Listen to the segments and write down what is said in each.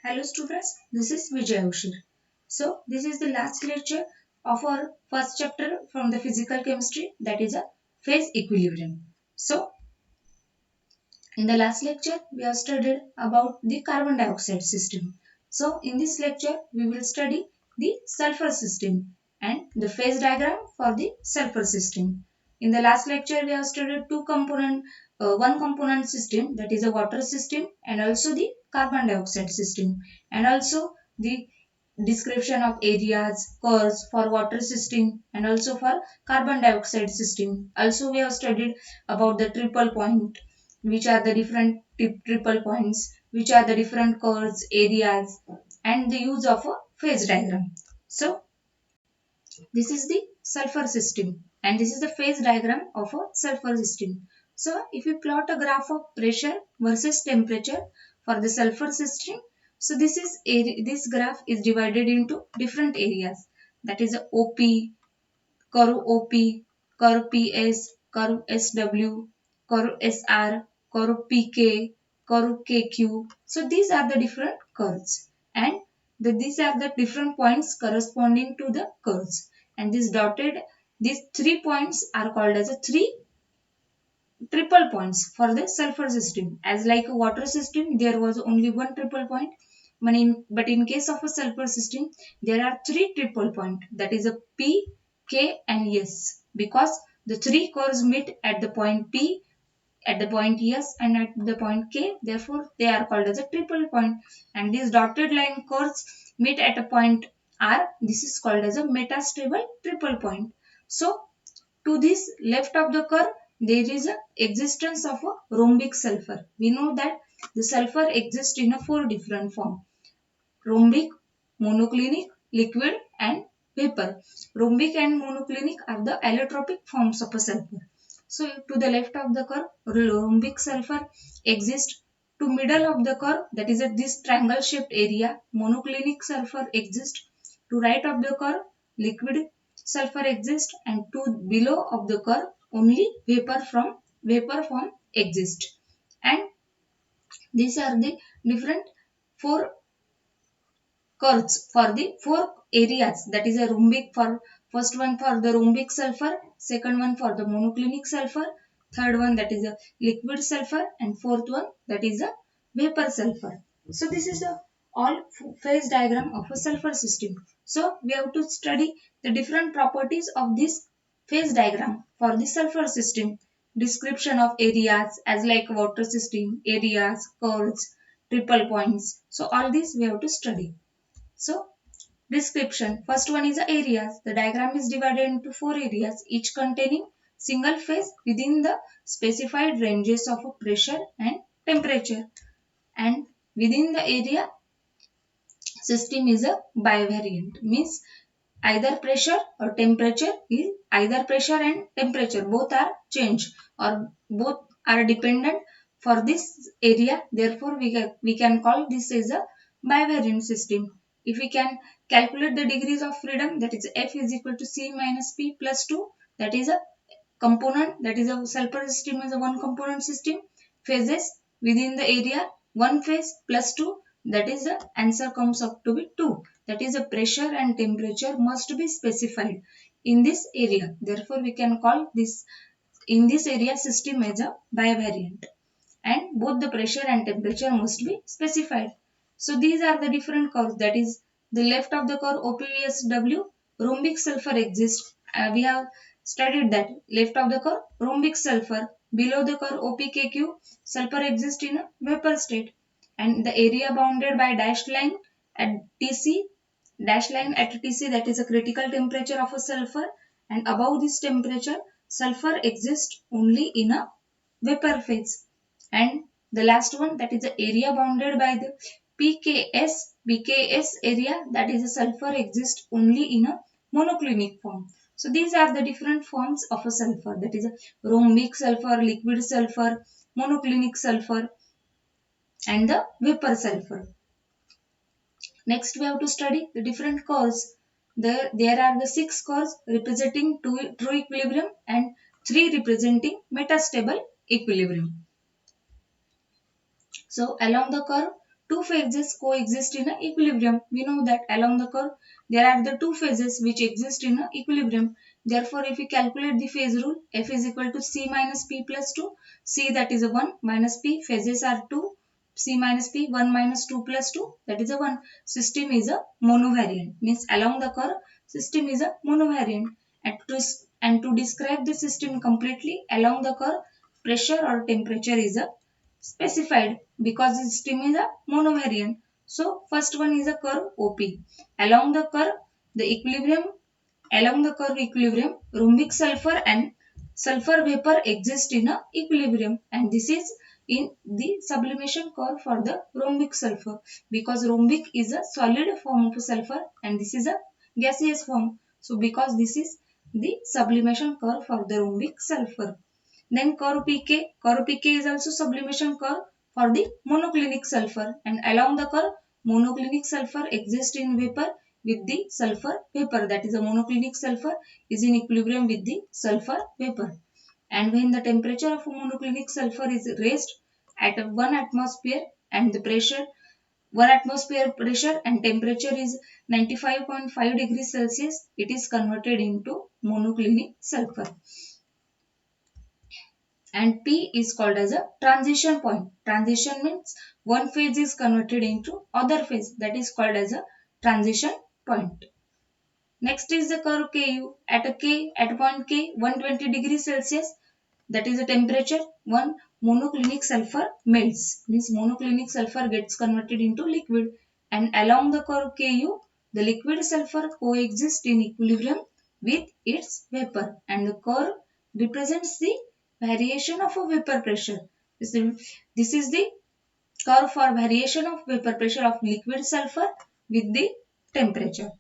Hello students, this is Vijay Ushir. So this is the last lecture of our first chapter from the physical chemistry, that is a phase equilibrium. So in the last lecture we have studied about the carbon dioxide system. So in this lecture we will study the sulfur system and the phase diagram for the sulfur system. In the last lecture we have studied one component system, that is a water system, and also the carbon dioxide system, and also the description of areas, curves for water system and also for carbon dioxide system. Also we have studied about the triple point, which are the different triple points, which are the different curves, areas, and the use of a phase diagram. So this is the sulfur system and this is the phase diagram of a sulfur system. So if you plot a graph of pressure versus temperature for the sulfur system, so this graph is divided into different areas, that is OP, curve OP, curve PS, curve SW, curve SR, curve PK, curve KQ. So these are the different curves and these are the different points corresponding to the curves. And these 3 points are called as a three triple points for the sulfur system. As like a water system, there was only one triple point. But in case of a sulfur system, there are three triple point. That is a P, K, and S. Because the three curves meet at the point P, at the point S, and at the point K. Therefore, they are called as a triple point. And these dotted line curves meet at a point R. This is called as a metastable triple point. So to this left of the curve, there is a existence of a rhombic sulfur. We know that the sulfur exists in a four different form: rhombic, monoclinic, liquid, and vapor. Rhombic and monoclinic are the allotropic forms of a sulfur. So to the left of the curve, rhombic sulfur exists. To middle of the curve, that is at this triangle shaped area, monoclinic sulfur exists. To right of the curve, liquid sulfur exists, and to below of the curve, only vapor form exists. And these are the different four curves for the four areas, that is a rhombic for first one for the rhombic sulfur, second one for the monoclinic sulfur, third one that is a liquid sulfur, and fourth one that is a vapor sulfur. So this is the all phase diagram of a sulfur system. So we have to study the different properties of this phase diagram for the sulfur system. Description of areas as like water system, areas, curves, triple points. So all these we have to study. So, description. First one is the areas. The diagram is divided into four areas, each containing single phase within the specified ranges of pressure and temperature. And within the area, system is a bivariant. Means either pressure or temperature is either pressure and temperature both are changed or both are dependent for this area. Therefore we can call this as a bivariant system. If we can calculate the degrees of freedom, that is F is equal to C minus P plus 2, that is a component, that is a sulfur system is a one component system. Phases within the area, one phase plus 2, that is the answer comes up to be 2. That is the pressure and temperature must be specified in this area. Therefore we can call this in this area system as a bivariant, and both the pressure and temperature must be specified. So these are the different curves, that is the left of the curve OPVSW, rhombic sulfur exists. We have studied that left of the curve rhombic sulfur, below the curve OPKQ, sulfur exists in a vapor state, and the area bounded by dashed line at TC, dash line at TC, that is a critical temperature of a sulfur, and above this temperature sulfur exists only in a vapor phase. And the last one, that is the area bounded by the BKS area, that is the sulfur exists only in a monoclinic form. So these are the different forms of a sulfur, that is a rhombic sulfur, liquid sulfur, monoclinic sulfur, and the vapor sulfur. Next we have to study the different curves. There are the 6 curves representing true equilibrium and 3 representing metastable equilibrium. So along the curve, two phases coexist in a equilibrium. We know that along the curve there are the two phases which exist in a equilibrium. Therefore, if we calculate the phase rule, F is equal to C minus P plus 2. C, that is a 1, minus P, phases are 2. C minus P, 1 minus 2 plus 2, that is a 1. System is a monovariant. Means along the curve, system is a monovariant. And to describe the system completely along the curve, pressure or temperature is a specified because the system is a monovariant. So first one is a curve OP. Along the curve, the equilibrium along the curve equilibrium, rhombic sulfur and sulfur vapor exist in a equilibrium, and this is in the sublimation curve for the rhombic sulfur, because rhombic is a solid form of sulfur and this is a gaseous form. So because this is the sublimation curve for the rhombic sulfur. Then curve PK is also sublimation curve for the monoclinic sulfur, and along the curve monoclinic sulfur exists in vapor with the sulfur vapor, that is a monoclinic sulfur is in equilibrium with the sulfur vapor. And when the temperature of monoclinic sulfur is raised at 1 atmosphere and the pressure 1 atmosphere pressure and temperature is 95.5 degrees Celsius, it is converted into monoclinic sulfur. And P is called as a transition point. Transition means one phase is converted into other phase, that is called as a transition point. Next is the curve Ku. At a point K 120 degrees Celsius, that is the temperature, one monoclinic sulfur melts. Means monoclinic sulfur gets converted into liquid, and along the curve Ku the liquid sulfur coexists in equilibrium with its vapor, and the curve represents the variation of a vapor pressure. This is the curve for variation of vapor pressure of liquid sulfur with the temperature,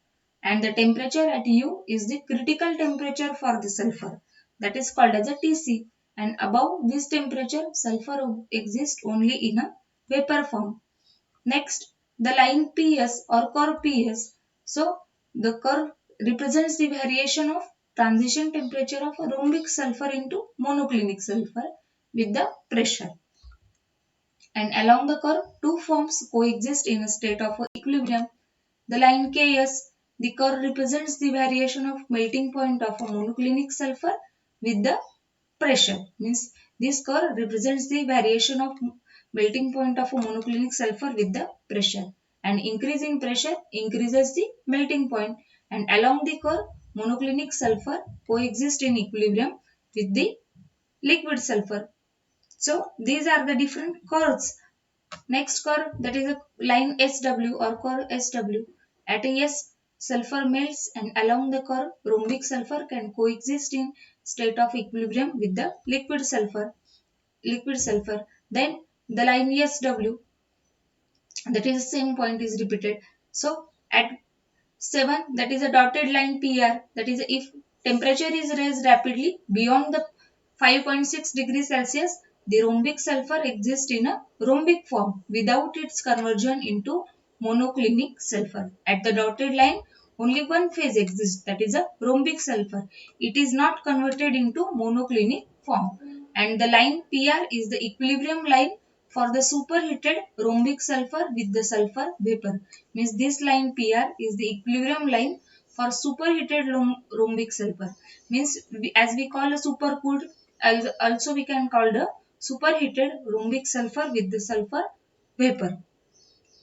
and the temperature at U is the critical temperature for the sulfur, that is called as a Tc, and above this temperature sulfur exists only in a vapor form. Next, the line Ps or curve Ps. So the curve represents the variation of transition temperature of rhombic sulfur into monoclinic sulfur with the pressure. And along the curve, two forms coexist in a state of equilibrium. The line Ks, the curve represents the variation of melting point of a monoclinic sulfur with the pressure. Means this curve represents the variation of melting point of a monoclinic sulfur with the pressure. And increasing pressure increases the melting point. And along the curve, monoclinic sulfur coexist in equilibrium with the liquid sulfur. So these are the different curves. Next curve, that is a line SW or curve SW. At a S, sulfur melts, and along the curve rhombic sulfur can coexist in state of equilibrium with the liquid sulfur. Then the line SW, that is the same point is repeated. So at 7, that is a dotted line PR, that is if temperature is raised rapidly beyond the 5.6 degrees Celsius, the rhombic sulfur exists in a rhombic form without its conversion into monoclinic sulfur. At the dotted line, only one phase exists, that is a rhombic sulfur. It is not converted into monoclinic form. And the line PR is the equilibrium line for the superheated rhombic sulfur with the sulfur vapor. Means this line PR is the equilibrium line for superheated rhombic sulfur. Means as we call a supercooled, also we can call the superheated rhombic sulfur with the sulfur vapor.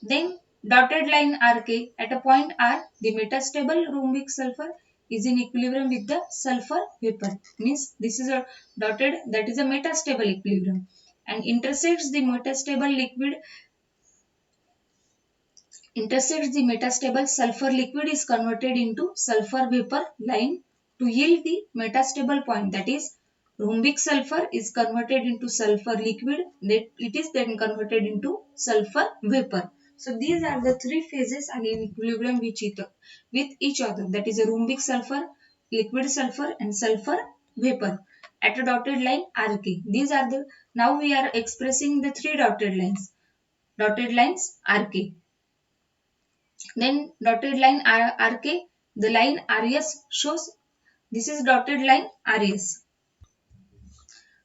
Then dotted line RK, at a point R, the metastable rhombic sulfur is in equilibrium with the sulfur vapor. Means this is a dotted, that is a metastable equilibrium, and intersects the metastable sulfur liquid is converted into sulfur vapor line to yield the metastable point, that is rhombic sulfur is converted into sulfur liquid, that it is then converted into sulfur vapor. So these are the three phases and in equilibrium with each other, that is a rhombic sulfur, liquid sulfur and sulfur vapor at a dotted line RK. These are the, now we are expressing the three dotted lines RK. Then dotted line RK, the line RS shows, this is dotted line RS.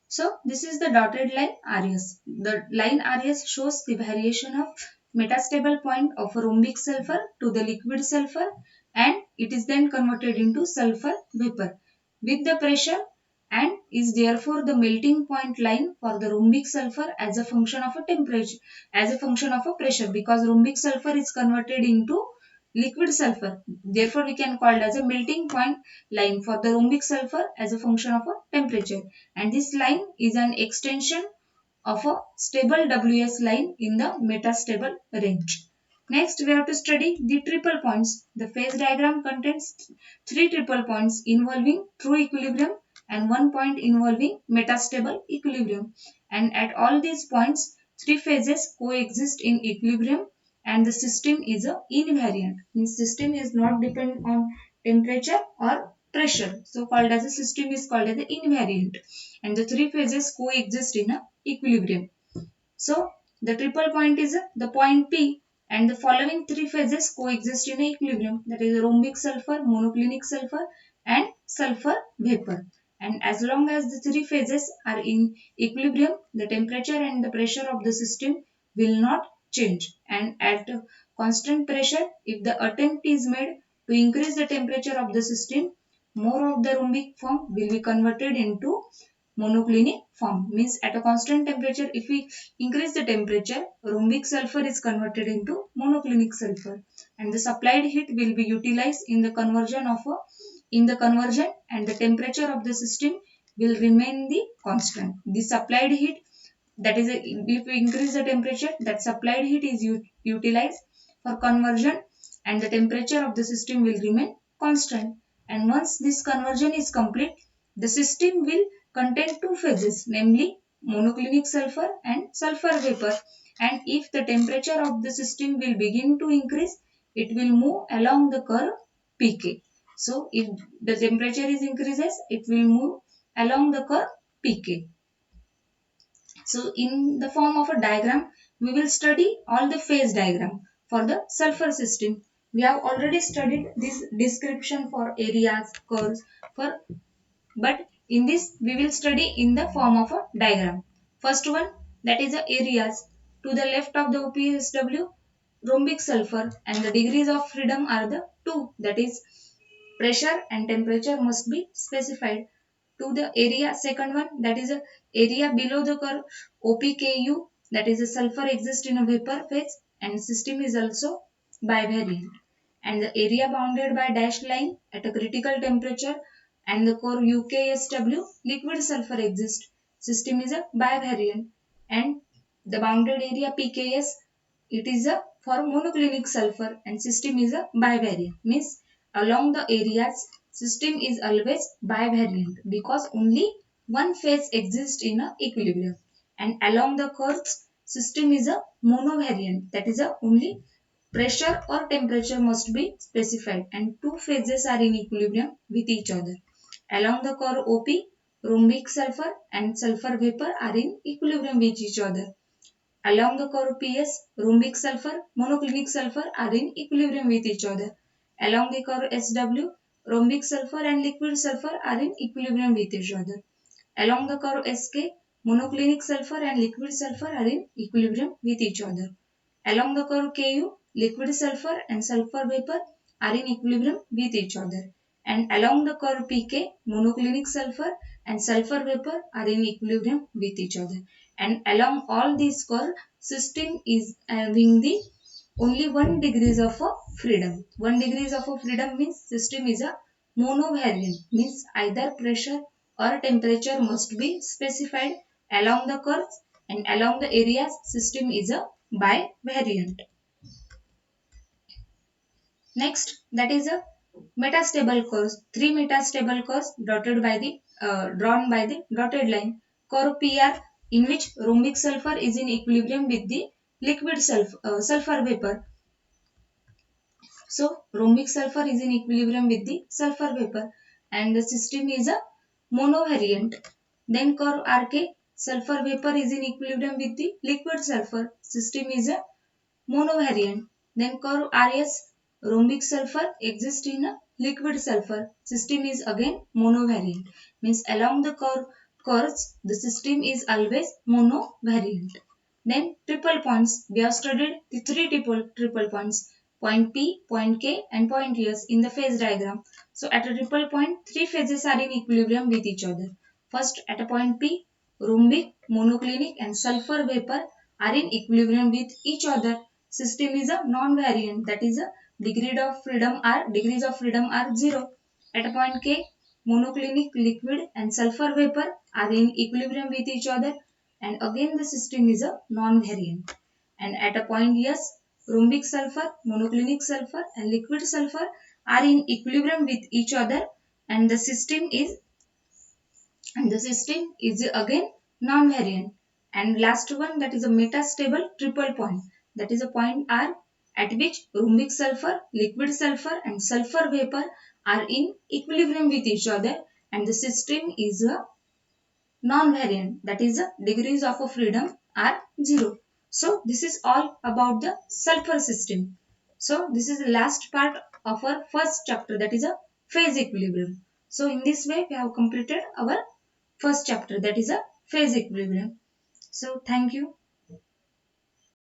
So this is the dotted line RS. The line RS shows the variation of metastable point of a rhombic sulfur to the liquid sulfur, and it is then converted into sulfur vapor with the pressure, and is therefore the melting point line for the rhombic sulfur as a function of a temperature, as a function of a pressure, because rhombic sulfur is converted into liquid sulfur. Therefore, we can call it as a melting point line for the rhombic sulfur as a function of a temperature. And this line is an extension of a stable Ws line in the metastable range. Next, we have to study the triple points. The phase diagram contains three triple points involving true equilibrium and one point involving metastable equilibrium. And at all these points, three phases coexist in equilibrium and the system is a invariant. Means system is not dependent on temperature or pressure. So called as a system is called as the invariant. And the three phases coexist in a equilibrium. So the triple point is the point P, and the following three phases coexist in equilibrium, that is rhombic sulfur, monoclinic sulfur and sulfur vapor. And as long as the three phases are in equilibrium, the temperature and the pressure of the system will not change. And at constant pressure, if the attempt is made to increase the temperature of the system, more of the rhombic form will be converted into monoclinic form. Means at a constant temperature, if we increase the temperature, rhombic sulfur is converted into monoclinic sulfur, and the supplied heat will be utilized in the conversion and the temperature of the system will remain the constant. The supplied heat, that is if we increase the temperature, that supplied heat is utilized for conversion and the temperature of the system will remain constant. And once this conversion is complete, the system will contain two phases, namely monoclinic sulfur and sulfur vapor. And if the temperature of the system will begin to increase, it will move along the curve pK. So if the temperature is increases, it will move along the curve pK. So in the form of a diagram, we will study all the phase diagram for the sulfur system. We have already studied this description for areas, curves, for but in this we will study in the form of a diagram. First one, that is the areas. To the left of the OPSW, rhombic sulfur, and the degrees of freedom are the two, that is pressure and temperature must be specified. To the area, second one, that is a area below the curve OPKU, that is a sulfur exists in a vapor phase and system is also bivariant. And the area bounded by dashed line at a critical temperature and the core UKSW, liquid sulfur exists, system is a bivariant. And the bounded area PKS, it is a for monoclinic sulfur and system is a bivariant. Means along the areas, system is always bivariant because only one phase exists in a equilibrium. And along the curves, system is a monovariant, that is a only pressure or temperature must be specified and two phases are in equilibrium with each other. Along the curve OP, rhombic sulfur and sulfur vapor are in equilibrium with each other. Along the curve PS, rhombic sulfur, monoclinic sulfur are in equilibrium with each other. Along the curve SW, rhombic sulfur and liquid sulfur are in equilibrium with each other. Along the curve SK, monoclinic sulfur and liquid sulfur are in equilibrium with each other. Along the curve Ku, liquid sulfur and sulfur vapor are in equilibrium with each other. And along the curve Pk, monoclinic sulfur and sulfur vapor are in equilibrium with each other. And along all these curve, system is having the only 1 degrees of a freedom. 1 degrees of a freedom means system is a monovariant, means either pressure or temperature must be specified along the curves, and along the areas system is a bivariant. Next, that is a metastable curves. Three metastable curves dotted by the drawn by the dotted line. Curve PR, in which rhombic sulfur is in equilibrium with the liquid sulfur vapor. So rhombic sulfur is in equilibrium with the sulfur vapor and the system is a monovariant. Then curve RK, sulfur vapor is in equilibrium with the liquid sulfur, system is a monovariant. Then curve RS, rhombic sulfur exists in a liquid sulfur, system is again monovariant. Means along the curves, the system is always monovariant. Then triple points. We have studied the three triple points. Point P, point K and point S in the phase diagram. So at a triple point, three phases are in equilibrium with each other. First at a point P, rhombic, monoclinic and sulfur vapor are in equilibrium with each other. System is a non-variant, that is a degrees of freedom are 0. At a point K, monoclinic liquid and sulfur vapor are in equilibrium with each other, and again the system is a non-variant. And at a point S, rhombic sulfur, monoclinic sulfur and liquid sulfur are in equilibrium with each other, and the system is again non-variant. And last one, that is a metastable triple point, that is a point R at which rhombic sulfur, liquid sulfur and sulfur vapor are in equilibrium with each other, and the system is a non-variant, that is the degrees of a freedom are 0. So this is all about the sulfur system. So this is the last part of our first chapter, that is a phase equilibrium. So in this way we have completed our first chapter, that is a phase equilibrium. So thank you.